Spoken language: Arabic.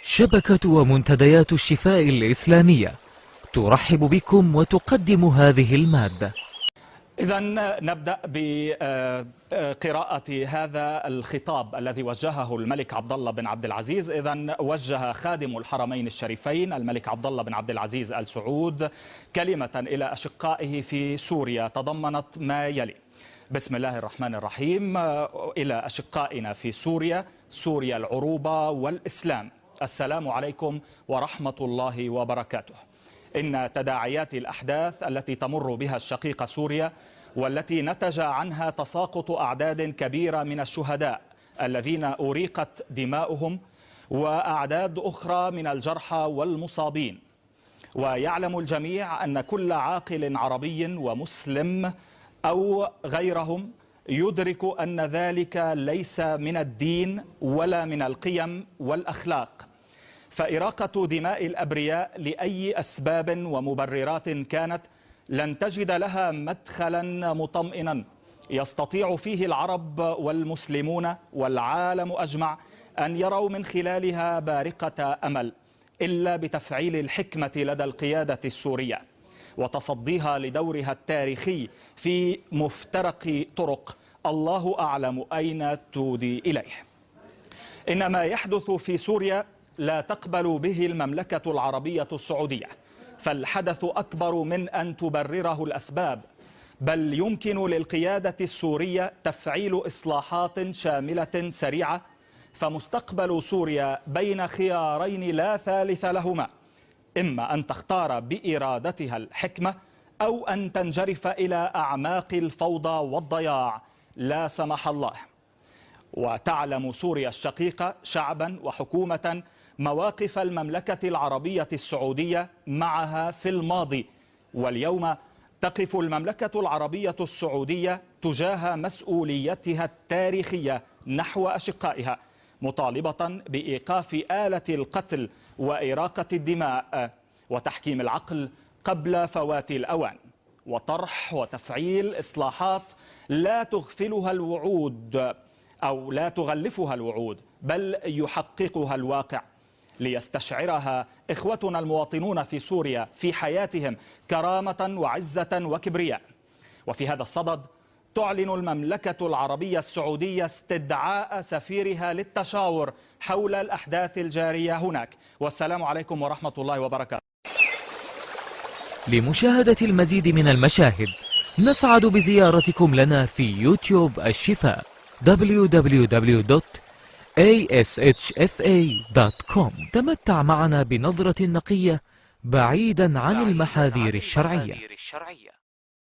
شبكة ومنتديات الشفاء الإسلامية ترحب بكم وتقدم هذه المادة. إذن نبدأ بقراءة هذا الخطاب الذي وجهه الملك عبد الله بن عبد العزيز. إذن وجه خادم الحرمين الشريفين الملك عبد الله بن عبد العزيز آل سعود كلمة إلى أشقائه في سوريا تضمنت ما يلي: بسم الله الرحمن الرحيم. إلى أشقائنا في سوريا، سوريا العروبة والإسلام، السلام عليكم ورحمة الله وبركاته. إن تداعيات الأحداث التي تمر بها الشقيقة سوريا والتي نتج عنها تساقط أعداد كبيرة من الشهداء الذين أريقت دماؤهم وأعداد أخرى من الجرحى والمصابين، ويعلم الجميع أن كل عاقل عربي ومسلم أو غيرهم يدرك أن ذلك ليس من الدين ولا من القيم والأخلاق. فإراقة دماء الأبرياء لأي أسباب ومبررات كانت لن تجد لها مدخلا مطمئنا يستطيع فيه العرب والمسلمون والعالم أجمع أن يروا من خلالها بارقة أمل إلا بتفعيل الحكمة لدى القيادة السورية وتصديها لدورها التاريخي في مفترق طرق الله أعلم أين تودي إليه. إن ما يحدث في سوريا لا تقبل به المملكة العربية السعودية، فالحدث أكبر من أن تبرره الأسباب، بل يمكن للقيادة السورية تفعيل إصلاحات شاملة سريعة، فمستقبل سوريا بين خيارين لا ثالث لهما: إما أن تختار بإرادتها الحكمة أو أن تنجرف إلى أعماق الفوضى والضياع لا سمح الله. وتعلم سوريا الشقيقة شعبا وحكومة مواقف المملكة العربية السعودية معها في الماضي، واليوم تقف المملكة العربية السعودية تجاه مسؤوليتها التاريخية نحو أشقائها، مطالبة بإيقاف آلة القتل وإراقة الدماء وتحكيم العقل قبل فوات الأوان، وطرح وتفعيل إصلاحات لا تغفلها الوعود أو لا تغلفها الوعود بل يحققها الواقع، ليستشعرها إخوتنا المواطنون في سوريا في حياتهم كرامة وعزة وكبرياء. وفي هذا الصدد تعلن المملكة العربية السعودية استدعاء سفيرها للتشاور حول الأحداث الجارية هناك. والسلام عليكم ورحمة الله وبركاته. لمشاهدة المزيد من المشاهد نسعد بزيارتكم لنا في يوتيوب الشفاء www.ashfa.com. تمتع معنا بنظرة نقية بعيدا عن المحاذير الشرعية.